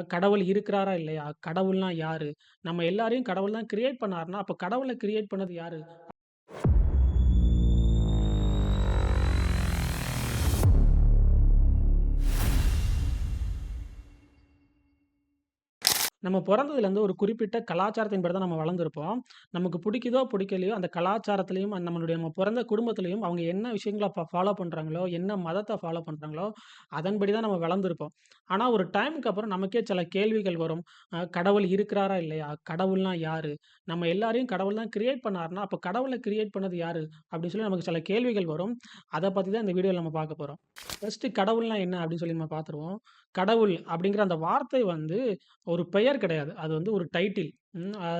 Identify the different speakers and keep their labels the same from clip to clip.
Speaker 1: கடவுள் இருக்கிறாரா இல்லையா? கடவுள்னா யாரு? நம்ம எல்லாரையும் கடவுள் தான் கிரியேட் பண்ணாருன்னா, அப்ப கடவுள கிரியேட் பண்ணது யாரு? நம்ம பொறந்ததுலேருந்து ஒரு குறிப்பிட்ட கலாச்சாரத்தின்படி தான் நம்ம வளர்ந்துருப்போம். நமக்கு பிடிக்குதோ, பிடிக்கலையோ அந்த கலாச்சாரத்திலயும், நம்ம பொறந்த குடும்பத்திலயும் அவங்க என்ன விஷயங்கள ஃபாலோ பண்றாங்களோ, என்ன மதத்த ஃபாலோ பண்றாங்களோ, அதன்படி தான் நம்ம வளர்ந்துருப்போம். ஆனா ஒரு டைம்க்கு அப்புறம் நமக்கே சில கேள்விகள் வரும். கடவுள் இருக்கிறாரா இல்லையா? கடவுள்னா யாரு? நம்ம எல்லாரையும் கடவுள் தான் கிரியேட் பண்ணாருன்னா, அப்ப கடவுள கிரியேட் பண்ணது யாரு? அப்படின்னு சொல்லி நமக்கு சில கேள்விகள் வரும். அத பத்தி தான் இந்த வீடியோல நம்ம பார்க்க போறோம். ஃபர்ஸ்ட்டு கடவுள்னா என்ன? அப்படின்னு சொல்லி நம்ம பார்த்துருவோம். கடவுள் அப்படிங்கிற அந்த வார்த்தை வந்து ஒரு பெயர் கிடையாது. அது வந்து ஒரு டைட்டில்.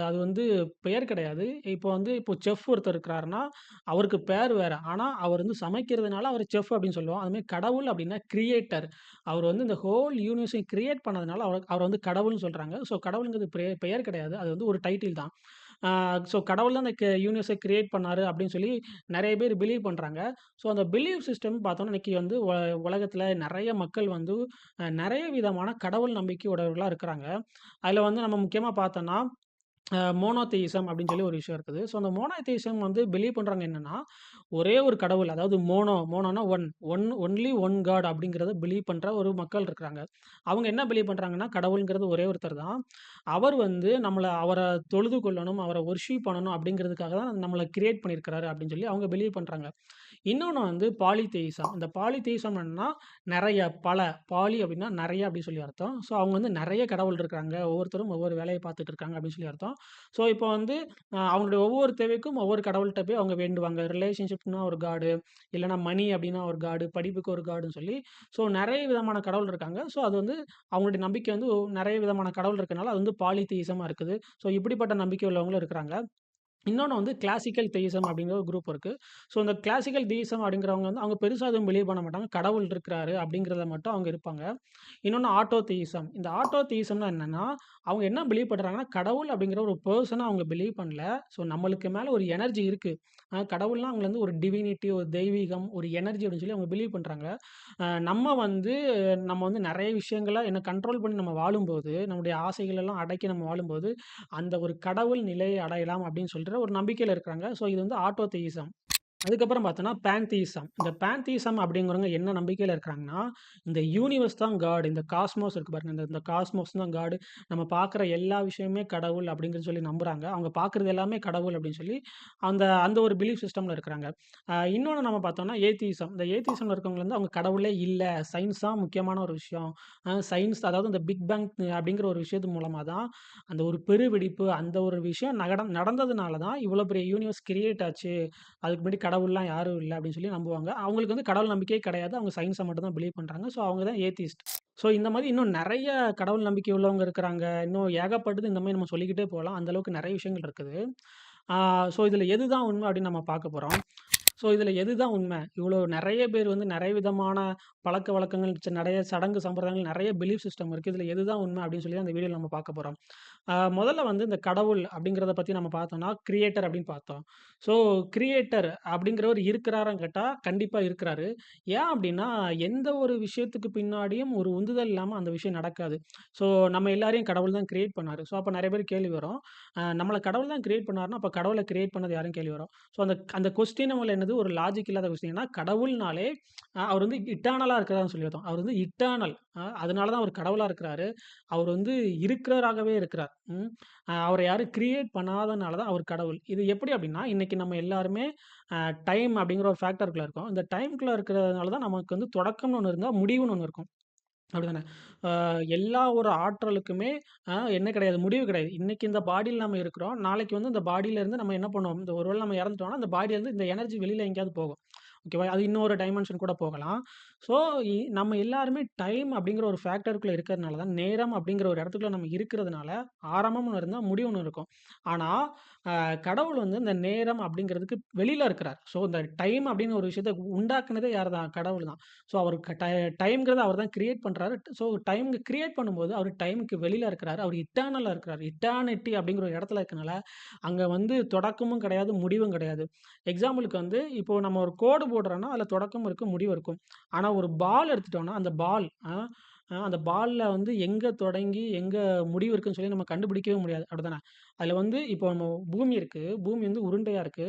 Speaker 1: அது வந்து பெயர் கிடையாது. இப்போ செஃப் ஒருத்தர் இருக்கிறாருன்னா, அவருக்கு பேர் வேற. ஆனா, அவர் வந்து சமைக்கிறதுனால அவர செஃப் அப்படின்னு சொல்லுவோம். அதுமாரி கடவுள் அப்படின்னா கிரியேட்டர். அவர் வந்து இந்த ஹோல் யூனிவர்ஸையும் கிரியேட் பண்ணதுனால அவர வந்து கடவுள்னு சொல்றாங்க. ஸோ கடவுளுங்கிறது பெயர் கிடையாது. அது வந்து ஒரு டைட்டில் தான். ஆ ஸோ கடவுள் தான் இந்த யூனிவர்ஸ கிரியேட் பண்ணாரு அப்படின்னு சொல்லி நெறைய பேர் பிலீவ் பண்றாங்க. ஸோ அந்த பிலீவ் சிஸ்டம் பார்த்தோம்னா, இன்னைக்கு வந்து உலகத்தில நெறைய மக்கள் வந்து நெறைய விதமான கடவுள் நம்பிக்கை உடையவர்களா இருக்கிறாங்க. அதுல வந்து நம்ம முக்கியமா பார்த்தோம்னா, மோனோதெயிசம் அப்படின்னு சொல்லி ஒரு விஷயம் இருக்குது. ஸோ அந்த மோனோதெயிசம் வந்து பிலீவ் பண்றாங்க என்னன்னா, ஒரே ஒரு கடவுள் அதாவது மோனோனா ஒன்லி ஒன் காட் அப்படிங்கிறத பிலீவ் பண்ற ஒரு மக்கள் இருக்கிறாங்க. அவங்க என்ன பிலீவ் பண்றாங்கன்னா, கடவுள்ங்கிறது ஒரே ஒருத்தர் தான். அவர் வந்து அவர தொழுது கொள்ளணும், அவர வொர்ஷிப் பண்ணணும் அப்படிங்கிறதுக்காக தான் நம்மள கிரியேட் பண்ணியிருக்கிறாரு அப்படின்னு சொல்லி அவங்க பிலீவ் பண்றாங்க. இன்னொன்னு வந்து பாலிதெயிசம். இந்த பாலிதெயிசம் என்னன்னா, நெறைய, பல பாலி அப்டின்னா நெறைய அப்டி சொல்லி அர்த்தம். ஸோ அவங்க வந்து நெறைய கடவுள் இருக்காங்க. ஒவ்வொருத்தரும் ஒவ்வொரு வேலைய பார்த்துட்டு இருக்காங்க அப்டின்னு சொல்லி அர்த்தம். ஸோ இப்போ வந்து அவங்களுடைய ஒவ்வொரு தேவைக்கும் ஒவ்வொரு கடவுள்ட்ட போய் அவங்க வேண்டுவாங்க. ரிலேஷன்ஷிப்னா ஒரு காடு, இல்லன்னா மணி அப்டின்னா ஒரு காடு, படிப்புக்கு ஒரு காடுன்னு சொல்லி, ஸோ நெறைய விதமான கடவுள் இருக்காங்க. ஸோ அது வந்து அவங்களுடைய நம்பிக்கை வந்து நெறைய விதமான கடவுள் இருக்கனால, அது வந்து பாலிதெயிசமா இருக்குது. ஸோ இப்படிப்பட்ட நம்பிக்கை உள்ளவங்களும் இருக்கிறாங்க. இன்னொன்னு வந்து கிளாசிக்கல் தெயிசம் அப்படிங்கிற ஒரு குரூப் இருக்கு. ஸோ இந்த கிளாசிக்கல் தெயிசம் அப்படிங்கிறவங்க வந்து அவங்க பெருசா எதுவும் பிலீவ் பண்ண மாட்டாங்க. கடவுள் இருக்கிறாரு அப்படிங்கிறத மட்டும் அவங்க இருப்பாங்க. இன்னொன்னு ஆட்டோ தெயிசம். இந்த ஆட்டோ தெயிசம்னா என்னன்னா, அவங்க என்ன பிலீவ் பண்றாங்கன்னா, கடவுள் அப்படிங்கிற ஒரு பெர்சன அவங்க பிலீவ் பண்ணல. ஸோ நம்மளுக்கு மேல ஒரு எனர்ஜி இருக்கு. கடவுள்னா அவங்கள வந்து ஒரு டிவினிட்டி, ஒரு தெய்வீகம், ஒரு எனர்ஜி அப்படின்னு சொல்லி அவங்க பிலீவ் பண்றாங்க. நம்ம வந்து நெறைய விஷயங்கள என்ன கண்ட்ரோல் பண்ணி நம்ம வாழும்போது, நம்முடைய ஆசைகள் எல்லாம் அடக்கி நம்ம வாழும்போது, அந்த ஒரு கடவுள் நிலையை அடையலாம் அப்படின்னு சொல்லிட்டு ஒரு நம்பிக்கையில இருக்கிறாங்க. ஸோ இது வந்து ஆட்டோ தெயிசம். அதுக்கப்புறம் பார்த்தோன்னா, பேன்தீயிசம். இந்த பேன்தீயிசம் அப்படிங்கிறவங்க என்ன நம்பிக்கையில இருக்கிறாங்கன்னா, இந்த யூனிவர்ஸ் தான் காட். இந்த காஸ்மோஸ் இருக்கு பாருங்க. இந்த இந்த காஸ்மோஸ் தான் காடு. நம்ம பார்க்குற எல்லா விஷயமுமே கடவுள் அப்படின்னு சொல்லி நம்புறாங்க. அவங்க பார்க்குறது எல்லாமே கடவுள் அப்படின்னு சொல்லி, அந்த அந்த ஒரு பிலீஃப் சிஸ்டம்ல இருக்கிறாங்க. இன்னொன்னு நம்ம பார்த்தோம்னா, ஏத்தியிசம். இந்த ஏத்தியிசம்ல இருக்கவங்க வந்து அவங்க கடவுளே இல்ல. சயின்ஸ் தான் முக்கியமான ஒரு விஷயம். சயின்ஸ் அதாவது இந்த பிக் பேங் அப்படிங்கிற ஒரு விஷயத்து மூலமா தான், அந்த ஒரு பெருவெடிப்பு, அந்த ஒரு விஷயம் நடந்ததுனால தான் இவ்வளோ பெரிய யூனிவர்ஸ் கிரியேட் ஆச்சு. அதுக்கு முன்னாடி கடவுள்லாம் யாரும் இல்ல அப்படின்னு சொல்லி நம்புவாங்க. அவங்களுக்கு வந்து கடவுள் நம்பிக்கையே கிடையாது. அவங்க சயின்ஸ மட்டும் தான் பிலீவ் பண்றாங்க. ஸோ அவங்க தான் ஏத்திஸ்ட். ஸோ இந்த மாரி இன்னும் நெறைய கடவுள் நம்பிக்கை உள்ளவங்க இருக்கிறாங்க. இன்னும் ஏகப்பட்டது இந்த மாரி நம்ம சொல்லிக்கிட்டே போலாம். அந்த அளவுக்கு நெறைய விஷயங்கள் இருக்குது. ஆ ஸோ இதுல எதுதான் உண்மை அப்படின்னு நம்ம பார்க்க போறோம். ஸோ இதில எதுதான் உண்மை? இவ்வளோ நெறைய பேர் வந்து நெறைய விதமான பழக்கவழக்கங்கள், நெறைய சடங்கு சம்பிரதாயங்கள், நெறைய பிலீஃப் சிஸ்டம் இருக்கு. இதில எதுதான் உண்மை அப்படின்னு சொல்லி அந்த வீடியோல நம்ம பார்க்க போறோம். முதல்ல வந்து இந்த கடவுள் அப்படிங்கிறத பத்தி நம்ம பார்த்தோம்னா, கிரியேட்டர் அப்படின்னு பார்த்தோம். ஸோ கிரியேட்டர் அப்படிங்கிறவர் இருக்கிறாரான்னு கேட்டா, கண்டிப்பா இருக்கிறாரு. ஏன் அப்படின்னா, எந்த ஒரு விஷயத்துக்கு பின்னாடியும் ஒரு உந்துதல் இல்லாம அந்த விஷயம் நடக்காது. ஸோ நம்ம எல்லாரையும் கடவுள் தான் கிரியேட் பண்ணாரு. ஸோ அப்ப நெறைய பேருக்கு கேள்வி வரும். நம்மள கடவுள் தான் கிரியேட் பண்ணாருன்னா, அப்ப கடவுள கிரியேட் பண்ணது யாருன்னு கேள்வி வரும். ஸோ அந்த அந்த கொஸ்டின் நம்மள என்னது ஒரு லாஜிக் இல்லாத கொஸ்டின். ஏன்னா கடவுள்னாலே அவர் வந்து இட்டர்னலா இருக்கிறாருன்னு சொல்லி அர்த்தம். அவர் வந்து இட்டர்னல். அதனால தான் அவர் கடவுளா இருக்கிறாரு. அவர் வந்து இருக்கிறவராகவே இருக்கிறார். அவர யாரும் கிரியேட் பண்ணாதனால தான் அவர் கடவுள். இது எப்படி அப்டின்னா, இன்னைக்கு நம்ம எல்லாருமே டைம் அப்படிங்கிற ஒரு ஃபேக்டருக்குள்ள இருக்கோம். இந்த டைம்குள்ள இருக்கிறதுனால தான் நமக்கு வந்து தொடக்கம்னு ஒண்ணு இருந்தா, முடிவுன்னு ஒண்ணு இருக்கும். அப்படிதானே? அ எல்லா ஒரு ஆற்றலுக்குமே என்ன கிடையாது, முடிவு கிடையாது. இன்னைக்கு இந்த பாடியில நம்ம இருக்கிறோம். நாளைக்கு வந்து இந்த பாடியில இருந்து நம்ம என்ன பண்ணுவோம், இந்த ஒரு வேள நம்ம இறந்துட்டோம்னா, அந்த பாடியிலருந்து இந்த எனர்ஜி வெளியில எங்கேயாவது போகும். ஓகேவா? அது இன்னொரு டைமென்ஷன் கூட போகலாம். ஸோ, நம்ம எல்லாருமே டைம் அப்படிங்கிற ஒரு ஃபேக்டருக்குள்ள இருக்கிறதுனால தான், நேரம் அப்படிங்கிற ஒரு இடத்துக்குள்ள நம்ம இருக்கிறதுனால, ஆரம்பம்னு ஒண்ணு இருந்தா, முடிவுன்னு ஒண்ணு இருக்கும். ஆனா, கடவுள் வந்து இந்த நேரம் அப்படிங்கிறதுக்கு வெளியில இருக்கிறார். ஸோ, இந்த டைம் அப்படின்னு ஒரு விஷயத்த உண்டாக்குனதே யாரு தான்? கடவுள் தான். ஸோ, அவருக்கு டைம்ங்கிறத அவர் தான் கிரியேட் பண்றாரு. ஸோ, டைம் கிரியேட் பண்ணும்போது, அவர் டைம்க்கு வெளியில இருக்கிறாரு. அவர் இட்டர்னலா இருக்கிறாரு. இட்டர்னிட்டி அப்படிங்கிற ஒரு இடத்துல இருக்கனால, அங்க வந்து தொடக்கமும் கிடையாது, முடிவும் கிடையாது. எக்ஸாம்பிளுக்கு வந்து, இப்போ நம்ம ஒரு கோடு போடுறோம்னா, அதுல தொடக்கம் இருக்கும், முடிவு இருக்கும். ஆனா, ஒரு பால் எடுத்துட்டோம்னா, அந்த பால் அந்த பால்ல வந்து எங்க தொடங்கி, எங்க முடிவு இருக்குன்னு சொல்லி நம்ம கண்டுபிடிக்கவே முடியாது. அப்படித்தானே? அதுல வந்து இப்போ நம்ம பூமி இருக்கு. பூமி வந்து உருண்டையா இருக்கு.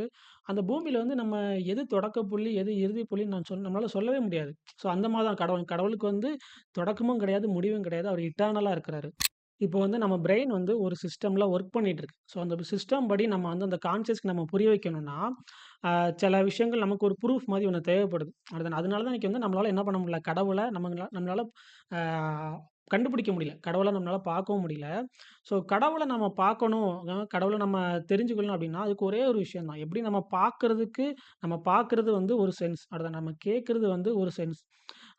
Speaker 1: அந்த பூமியில வந்து நம்ம எது தொடக்க புள்ளி, எது இறுதி புள்ளின்னு நம்மளால சொல்லவே முடியாது. ஸோ அந்த மாரி தான் கடவுள். கடவுளுக்கு வந்து தொடக்கமும் கிடையாது, முடிவும் கிடையாது. அவர் இட்டர்னலா இருக்கிறாரு. இப்போ வந்து நம்ம பிரெயின் வந்து ஒரு சிஸ்டம்ல ஒர்க் பண்ணிட்டு இருக்கு. ஸோ அந்த சிஸ்டம் படி நம்ம வந்து அந்த கான்ஷியஸ்க்கு நம்ம புரிய வைக்கணும்னா, அ சில விஷயங்கள் நமக்கு ஒரு ப்ரூஃப் மாரி ஒண்ணு தேவைப்படுது. அதுதானே. அதனால தான் இன்னைக்கு வந்து நம்மளால என்ன பண்ண முடியல, கடவுள நம்மளால அ கண்டுபிடிக்க முடியல. கடவுள நம்மளால பார்க்கவும் முடியல. ஸோ கடவுள நம்ம பார்க்கணும், கடவுள நம்ம தெரிஞ்சுக்கணும் அப்டின்னா, அதுக்கு ஒரே ஒரு விஷயம் தான். எப்படி நம்ம பார்க்கறது வந்து ஒரு சென்ஸ். அதுதான் நம்ம கேட்கறது வந்து ஒரு சென்ஸ்.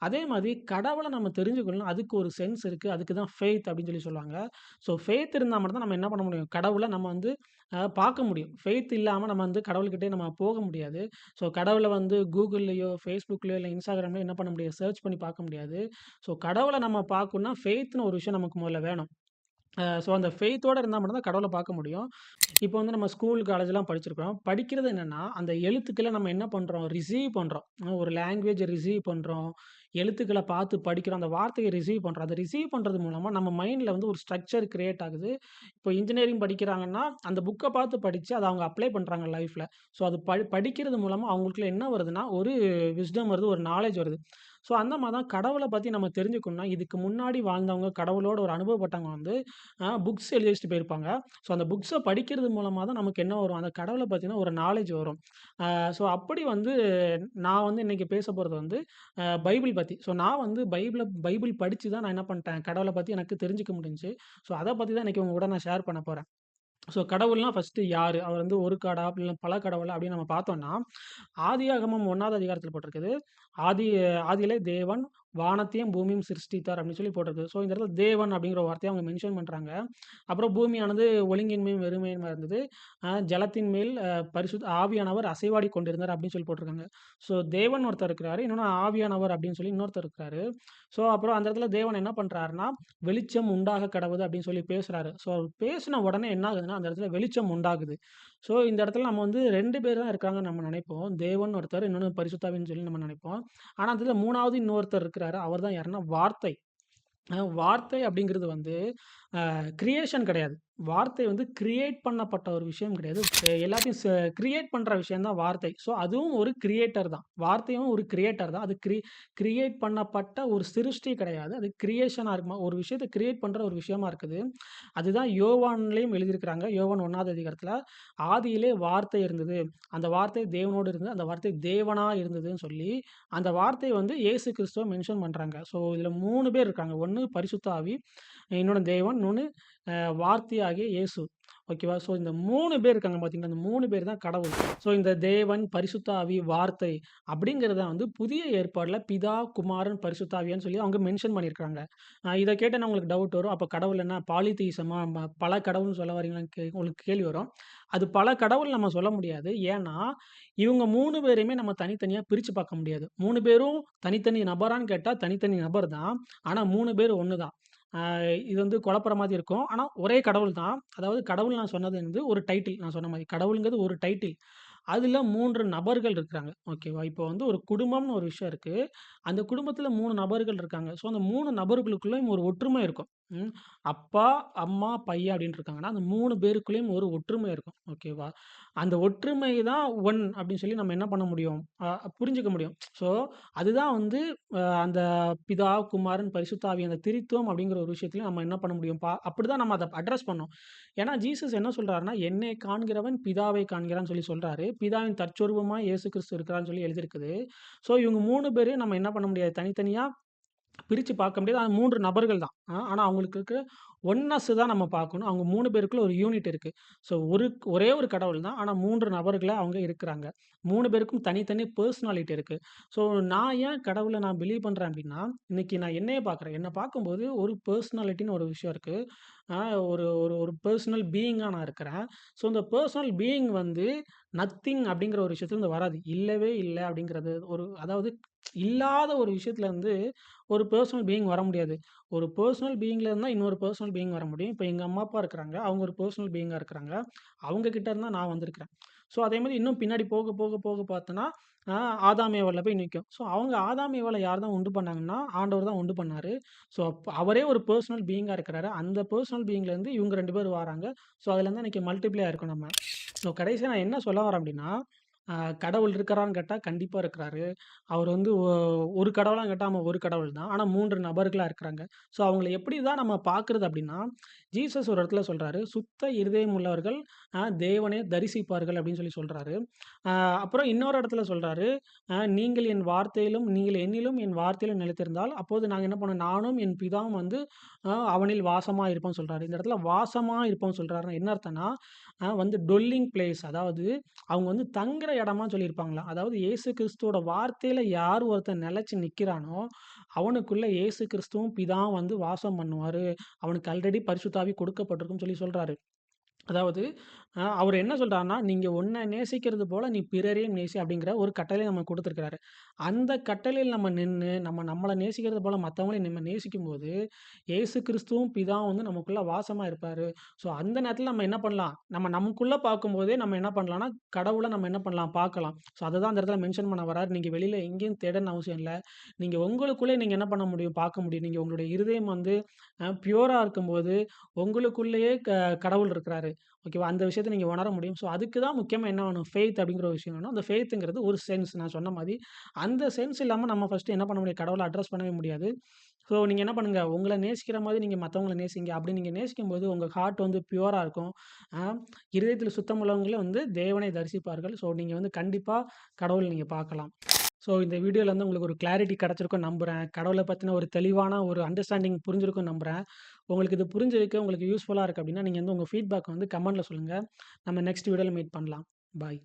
Speaker 1: அதே மாதிரி கடவுள நம்ம தெரிஞ்சுக்கணும்னா, அதுக்கு ஒரு சென்ஸ் இருக்கு. அதுக்கு தான் ஃபெய்த் அப்டின்னு சொல்லுவாங்க. ஸோ ஃபெய்த் இருந்தா மட்டும் தான் நம்ம என்ன பண்ண முடியும்? கடவுள நம்ம வந்து பார்க்க முடியும். ஃபெய்த் இல்லாம நம்ம வந்து கடவுள்கிட்டயே நம்ம போக முடியாது. ஸோ கடவுள வந்து Googleலயோ, Facebookலயோ இல்ல Instagramலயோ என்ன பண்ண முடியாது? சர்ச் பண்ணி பார்க்க முடியாது. ஸோ கடவுள நம்ம பார்க்கணும்னா, ஃபெய்த்ன்னு ஒரு விஷயம் நமக்கு முதல்ல வேணும். ஸோ அந்த ஃபெய்த்தோட இருந்தா மட்டும் தான் கடவுள பார்க்க முடியும். இப்போ வந்து நம்ம ஸ்கூல், காலேஜ்லாம் படிச்சிருக்கோம். படிக்கிறது என்னன்னா, அந்த எழுத்துக்கள நம்ம என்ன பண்றோம்? ரிசீவ் பண்றோம். ஒரு லாங்குவேஜ ரிசீவ் பண்றோம். எழுத்துக்கள பார்த்து படிக்கிறோம். அந்த வார்த்தைய ரிசீவ் பண்றோம். அத ரிசீவ் பண்றது மூலமா நம்ம மைண்ட்ல வந்து ஒரு ஸ்ட்ரக்சர் கிரியேட் ஆகுது. இப்போ இன்ஜினியரிங் படிக்கிறாங்கன்னா, அந்த புக்க பார்த்து படிச்சு அத அவங்க அப்ளை பண்றாங்க லைஃப்ல. ஸோ அது படிக்கிறது மூலமா அவங்களுக்குள்ள என்ன வருதுன்னா, ஒரு விஸ்டம் வருது, ஒரு நாலேட்ஜ் வருது. ஸோ அந்த மாரி தான் கடவுள பத்தி நம்ம தெரிஞ்சுக்கணும்னா, இதுக்கு முன்னாடி வாழ்ந்தவங்க, கடவுளோட ஒரு அனுபவப்பட்டவங்க வந்து புக்ஸ் எழுதி வச்சுட்டு போயிருப்பாங்க. ஸோ அந்த புக்ஸ படிக்கிறது மூலமா தான் நமக்கு என்ன வரும்? அந்த கடவுள பத்தின ஒரு நாலேட்ஜ் வரும். ஸோ அப்படி வந்து நான் வந்து இன்னைக்கு பேச போறது வந்து பைபிள் பத்தி. ஸோ நான் வந்து பைபிள் படிச்சு தான் நான் என்ன பண்ணிட்டேன், கடவுள பத்தி எனக்கு தெரிஞ்சுக்க முடிஞ்சுச்சு. ஸோ அத பத்தி தான் இன்னைக்கு உங்க கூட நான் ஷேர் பண்ண போறேன். ஸோ கடவுள்னா ஃபர்ஸ்ட்டு யாரு? அவர் வந்து ஒரு காடா? இல்ல பல கடவுளா? அப்படின்னு நம்ம பார்த்தோம்னா, ஆதியாகமம் 1வது அதிகாரத்தில போட்டிருக்குது. ஆதி ஆதியிலே தேவன் வானத்தையும் பூமியும் சிருஷ்டித்தார் அப்படின்னு சொல்லி போட்டிருக்கு. ஸோ இந்த இடத்துல தேவன் அப்படிங்கிற வார்த்தைய அவங்க மென்ஷன் பண்றாங்க. அப்புறம் பூமியானது ஒழுங்கின்மையும் வெறுமையுமா இருந்தது. ஜலத்தின் மேல் பரிசுத்த ஆவியானவர் அசைவாடிக் கொண்டிருந்தார் அப்படின்னு சொல்லி போட்டிருக்காங்க. ஸோ தேவன் ஒருத்தர் இருக்கிறாரு. இன்னொன்னு ஆவியானவர் அப்படின்னு சொல்லி இன்னொருத்தர் இருக்கிறாரு. ஸோ அப்புறம் அந்த இடத்துல தேவன் என்ன பண்றாருன்னா, வெளிச்சம் உண்டாக கடவுது அப்படின்னு சொல்லி பேசுறாரு. ஸோ பேசின உடனே என்ன ஆகுதுன்னா, அந்த இடத்துல வெளிச்சம் உண்டாகுது. ஸோ இந்த இடத்துல நம்ம வந்து 2 பேர் தான் இருக்காங்கன்னு நம்ம நினைப்போம். தேவன் ஒருத்தர், இன்னொன்னு பரிசுத்த ஆவின்னு சொல்லி நம்ம நினைப்போம். ஆனா, அதுல 3வது இன்னொருத்தர் இருக்கிறாரு. அவர் தான் யாருன்னா வார்த்தை. வார்த்தை அப்படிங்கிறது வந்து கிரியேஷன் கிடையாது. வார்த்தை வந்து கிரியேட் பண்ணப்பட்ட ஒரு விஷயம் கிடையாது. எல்லாத்தையும் கிரியேட் பண்ற விஷயம் தான் வார்த்தை. ஸோ அதுவும் ஒரு கிரியேட்டர் தான். வார்த்தையும் ஒரு கிரியேட்டர் தான். அது கிரியேட் பண்ணப்பட்ட ஒரு சிருஷ்டி கிடையாது. அது கிரியேஷனா இருக்குமா ஒரு விஷயத்த கிரியேட் பண்ற ஒரு விஷயமா இருக்குது. அதுதான் யோவான்லயும் எழுதியிருக்கிறாங்க. யோவான் 1வது அதிகாரத்துல, "ஆதியிலே வார்த்தை இருந்தது. அந்த வார்த்தை தேவனோடு இருந்தது. அந்த வார்த்தை தேவனா இருந்ததுன்னு" சொல்லி, அந்த வார்த்தைய வந்து இயேசு கிறிஸ்துவ மென்ஷன் பண்றாங்க. ஸோ இதுல 3 பேர் இருக்காங்க. ஒண்ணு பரிசுத்த ஆவி, இன்னொன்னு தேவன், இன்னொன்னு வார்த்தையாகிய இயேசு. ஓகேவா? ஸோ இந்த 3 பேர் இருக்காங்க பார்த்தீங்களா? இந்த 3 பேர் தான் கடவுள். ஸோ இந்த தேவன், பரிசுத்த ஆவி, வார்த்தை அப்படிங்கிறத வந்து புதிய ஏற்பாடுல பிதா, குமாரன், பரிசுத்த ஆவியான்னு சொல்லி அவங்க மென்ஷன் பண்ணியிருக்காங்க. இத கேட்டோனே உங்களுக்கு டவுட் வரும். அப்ப கடவுள் என்ன பாலிதெயிசமா? பல கடவுள்னு சொல்ல வரீங்களான்னு உங்களுக்கு கேள்வி வரும். அது பல கடவுள் நம்ம சொல்ல முடியாது. ஏன்னா, இவங்க 3 பேரையுமே நம்ம தனித்தனியா பிரிச்சு பார்க்க முடியாது. 3 பேரும் தனித்தனி நபரான்னு கேட்டா தனித்தனி நபர் தான். ஆனா 3 பேரும் ஒண்ணு தான். ஆ இது வந்து குழப்புற மாரி இருக்கும். ஆனா ஒரே கடவுள் தான். அதாவது கடவுள் நான் சொன்னது வந்து ஒரு டைட்டில். நான் சொன்ன மாரி கடவுள்ங்கிறது ஒரு டைட்டில். அதுல 3 நபர்கள் இருக்கிறாங்க. ஓகேவா? இப்போ வந்து ஒரு குடும்பம்னு ஒரு விஷயம் இருக்கு. அந்த குடும்பத்துல 3 நபர்கள் இருக்காங்க. ஸோ அந்த 3 நபர்களுக்குள்ளயும் ஒரு ஒற்றுமை இருக்கும். ம். அப்பா, அம்மா, பையன் அப்படின்னு இருக்காங்கன்னா, அந்த 3 பேருக்குள்ளயும் ஒரு ஒற்றுமை இருக்கும். ஓகேவா? அந்த ஒற்றுமை தான் ஒன் அப்படின்னு சொல்லி நம்ம என்ன பண்ண முடியும்? புரிஞ்சுக்க முடியும். ஸோ அதுதான் வந்து அந்த பிதா, குமாரன், பரிசுத்த ஆவி அந்த திரித்துவம் அப்படிங்கிற ஒரு விஷயத்தில நம்ம என்ன பண்ண முடியும்? அப்படிதான் நம்ம அத அட்ரஸ் பண்ணோம். ஏன்னா ஜீசஸ் என்ன சொல்றாருன்னா, "என்னை காண்கிறவன் பிதாவை காண்கிறான்னு" சொல்லி சொல்றாரு. பிதாவின் தற்சொரூபமாய் இயேசு கிறிஸ்து இருக்கிறார்ன்னு சொல்லி எழுதியிருக்குது. ஸோ இவங்க 3 பேரையும் நம்ம என்ன பண்ண முடியாது? தனித்தனியா பிரிச்சு பார்க்க முடியாது. ஆனா 3 நபர்கள் தான். ஆனா அவங்களுக்கு இருக்க ஒன்னஸ் தான் நம்ம பார்க்கணும். அவங்க 3 பேருக்குள்ள ஒரு யூனிட் இருக்கு. ஸோ ஒரே ஒரு கடவுள் தான். ஆனா 3 நபர்களா அவங்க இருக்கிறாங்க. 3 பேருக்கும் தனித்தனி பெர்சனாலிட்டி இருக்கு. ஸோ நான் ஏன் கடவுள நான் பிலீவ் பண்றேன் அப்டின்னா, இன்னைக்கு நான் என்னைய பார்க்குறேன். என்ன பார்க்கும்போது ஒரு பெர்சனாலிட்டின்னு ஒரு விஷயம் இருக்கு. அ ஒரு ஒரு ஒரு பெர்சனல் பீயிங்கா நான் இருக்கிறேன். ஸோ இந்த பெர்சனல் பீயிங் வந்து நத்திங் அப்டிங்கிற ஒரு விஷயத்துலருந்து வராது. இல்லவே இல்ல அப்டிங்கிறது அதாவது இல்லாத ஒரு விஷயத்துல வந்து ஒரு பெர்சனல் பீயிங் வர முடியாது. ஒரு பெர்சனல் பீயிங்ல இருந்தா இன்னொரு பெர்சனல் பீயிங் வர முடியும். இப்ப எங்க அம்மா, அப்பா இருக்கிறாங்க. அவங்க ஒரு பெர்சனல் பீயிங்கா இருக்கிறாங்க. அவங்க கிட்ட இருந்து தான் நான் வந்திருக்கிறேன். ஸோ அதேமாரி இன்னும் பின்னாடி போக, போக, போக பார்த்தோன்னா, அ ஆதாம் ஏவாள்ல போய் நிக்கும். ஸோ அவங்க ஆதாம் ஏவாள யார் தான் உண்டு பண்ணாங்கன்னா, ஆண்டவர் தான் உண்டு பண்ணாரு. ஸோ அவரே ஒரு பெர்சனல் பீயிங்கா இருக்கிறாரு. அந்த பெர்சனல் பீயிங்ல இருந்து இவங்க 2 பேரும் வராங்க. ஸோ அதுலேருந்து இன்னைக்கு மல்டிப்ளை ஆயிருக்கோம் நம்ம. ஸோ கடைசியா நான் என்ன சொல்ல வரேன் அப்டின்னா, அ கடவுள் இருக்கிறான்னு கேட்டா கண்டிப்பா இருக்கிறாரு. அவர் வந்து ஒரு கடவுளான்னு கேட்டா, ஆமா ஒரு கடவுள் தான். ஆனா 3 நபர்களா இருக்கிறாங்க. ஸோ அவங்கள எப்படி தான் நம்ம பார்க்குறது அப்டின்னா, ஜீசஸ் ஒரு இடத்துல சொல்றாரு, "சுத்த இருதயம் உள்ளவர்கள் தேவனை தரிசிப்பார்கள்" அப்படின்னு சொல்றாரு. அ அப்புறம் இன்னொரு இடத்துல சொல்றாரு, "நீங்கள் என் வார்த்தையிலும், நீங்கள் என்னிலும் என் வார்த்தையிலும் நிலைத்திருந்தால், அப்போது நாங்க என்ன பண்ணுவோம், நானும் என் பிதாவும் வந்து அவனில் வாசமா இருப்போம்னு" சொல்றாரு. இந்த இடத்துல வாசமா இருப்போம்னு சொல்றாருன்னா என்ன அர்த்தம்னா, வந்து டொல்லிங் பிளேஸ், அதாவது அவங்க வந்து தங்குற இடமான்னு சொல்லியிருப்பாங்களாம். அதாவது இயேசு கிறிஸ்துவோட வார்த்தையில யார் ஒருத்தன் நிலைச்சு நிக்கிறானோ, அவனுக்குள்ள இயேசு கிறிஸ்துவும் பிதாவும் வந்து வாசம் பண்ணுவாரு. அவனுக்கு ஆல்ரெடி பரிசுத்த ஆவி கொடுக்கப்பட்டிருக்குன்னு சொல்றாரு. அதாவது அவரு என்ன சொல்றாருன்னா, "நீங்க உன்ன நேசிக்கிறது போல நீ பிறரையும் நேசி" அப்படிங்கிற ஒரு கட்டளைய நமக்கு குடுத்திருக்கிறாரு. அந்த கட்டளையில நம்ம நின்னு, நம்மள நேசிக்கிறது போல மத்தவங்களையும் நம்ம நேசிக்கும்போது, இயேசு கிறிஸ்துவும் பிதாவும் வந்து நமக்குள்ள வாசமா இருப்பாரு. ஸோ அந்த நேரத்துல நம்ம என்ன பண்ணலாம்? நமக்குள்ள பார்க்கும்போதே நம்ம என்ன பண்ணலாம்னா, கடவுள நம்ம என்ன பண்ணலாம்? பார்க்கலாம். ஸோ அததான் அந்த இடத்துல மென்ஷன் பண்ண வராரு. நீங்க வெளியில எங்கேயும் தேடணும்னு அவசியம் இல்ல. நீங்க உங்களுக்குள்ளே நீங்க என்ன பண்ண முடியும்? பார்க்க முடியும். நீங்க உங்களுடைய இருதயம் வந்து பியூரா இருக்கும்போது, உங்களுக்குள்ளேயே கடவுள் இருக்கிறாரு. ஓகேவா? அந்த விஷயத்த நீங்க உணர முடியும். ஸோ அதுக்கு தான் முக்கியமா என்ன வேணும்? ஃபெய்த் அப்படிங்கிற ஒரு விஷயம் வேணும். அந்த ஃபெய்த்ங்கிறது ஒரு சென்ஸ் நான் சொன்ன மாரி. அந்த சென்ஸ் இல்லாம நம்ம ஃபர்ஸ்ட்டு என்ன பண்ண முடியாது? கடவுள அட்ரஸ் பண்ணவே முடியாது. ஸோ நீங்க என்ன பண்ணுங்க? உங்கள நேசிக்கிற மாரி நீங்க மத்தவங்கள நேசிங்க. அப்படி நீங்க நேசிக்கும்போது உங்க ஹார்ட் வந்து பியூரா இருக்கும். அ இருதயத்தில சுத்தம் உள்ளவங்களே வந்து தேவனை தரிசிப்பார்கள். ஸோ நீங்க வந்து கண்டிப்பா கடவுள நீங்க பார்க்கலாம். ஸோ இந்த வீடியோல வந்து உங்களுக்கு ஒரு கிளாரிட்டி கிடைச்சிருக்கும்னு நம்புறேன். கடவுள பத்தின ஒரு தெளிவான ஒரு அண்டர்ஸ்டாண்டிங் புரிஞ்சிருக்கும்னு நம்புறேன். உங்களுக்கு இது புரிஞ்சிருக்கு, உங்களுக்கு யூஸ்ஃபுல்லா இருக்கு அப்படின்னா, நீங்க வந்து உங்க ஃபீட்பேக் வந்து கமெண்ட்ல சொல்லுங்க. நம்ம நெக்ஸ்ட் வீடியோல மீட் பண்ணலாம். பாய்.